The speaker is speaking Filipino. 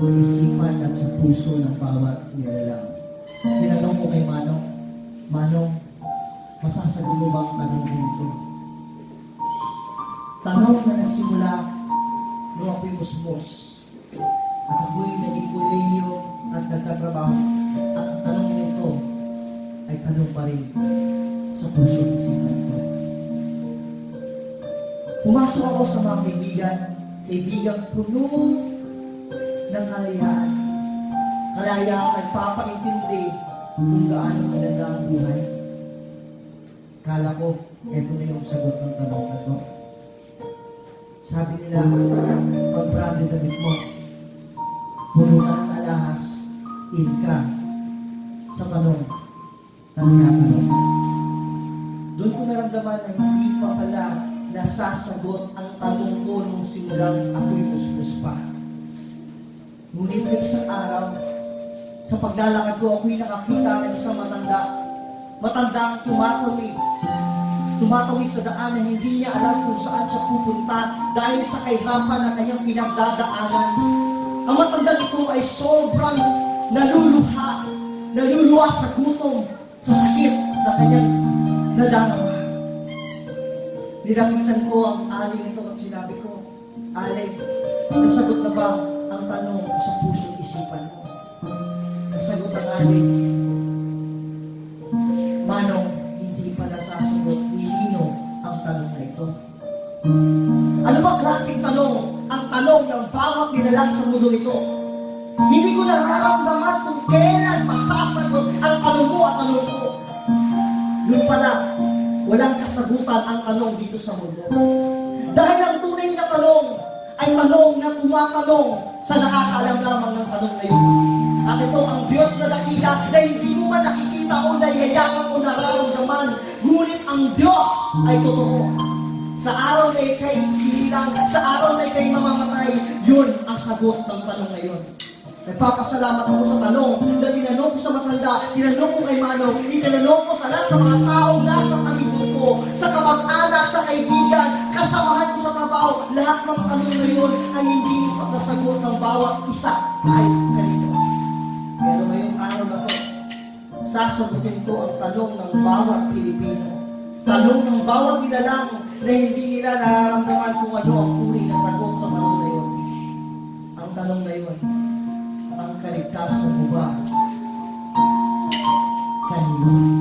sa isipan at sa puso ng bawat nilalang. Tinanong ko kay Manong, Manong, masasagot mo ba ang tanong dito? Tanong na nagsimula nung ako'y musmos at ako'y naging kolehiyo at nagtatrabaho. At ang tanong nito ay tanong pa rin sa puso at isipan ko. Pumasok ako sa mga kaibigang puno ng kalayaan. Kalayaan nagpapaintindi kung gaano kalanda ang buhay. Kala ko, eto na yung sagot ng tanong na to. Sabi nila, pag branded damit mo, puno ka ng alahas, in ka sa tanong na tinatanong. Doon ko naramdaman na hindi pa pala nasasagot ang tanong ko nung simulang ako'y musmus pa. Ngunit may isang araw, sa paglalakad ko, ako'y nakakita ng isang matandang tumatawid sa daan na hindi niya alam kung saan siya pupunta dahil sa kahirapan na kanyang pinagdadaanan. Ang matandang ito ay sobrang naluluha sa gutom, sa sakit na kanyang nadarama. Nilapitan ko ang aling ito at sinabi ko, Alay, nasagot na ba ang tanong sa puso't isipan mo? Nasagot ang aling, Manong, hindi pa nasasagot ni Lino ang tanong na ito. Ano ba klaseng tanong ang tanong ng bawat nilalang sa mundo ito? Hindi ko nararamdaman kung kailan masasagot ang tanong mo at tanong ko. Yun pala, walang kasagutan ang tanong dito sa mundo. Dahil ang tunay na tanong ay tanong na tumatanong sa nakakaalam lamang ng tanong na yun. At ito ang Diyos na dakila na hindi mo man nakikita o naiyayakan o nararamdaman. Ngunit ang Diyos ay totoo. Sa araw na ikay sinilang, sa araw na ikay mamamatay, yun ang sagot ng tanong na yun. Nagpapasalamat ako sa tanong na tinanong ko sa matanda, tinanong ko kay Manong, tinanong ko sa lahat ng mga taong nasa palibot ko, sa kamag-anak, sa kaibigan, kasamahan ko sa trabaho. Lahat ng tanong na yun ay hindi nasagot ng bawat isa ay kanino. Pero ngayong araw na to, sasagutin ko ang tanong ng bawat Pilipino. Tanong ng bawat nilalang na hindi nila nararamdaman kung ano ang tunay na sagot sa tanong na yun. Ang tanong na yun, ang kaligtasan mo ba kanino?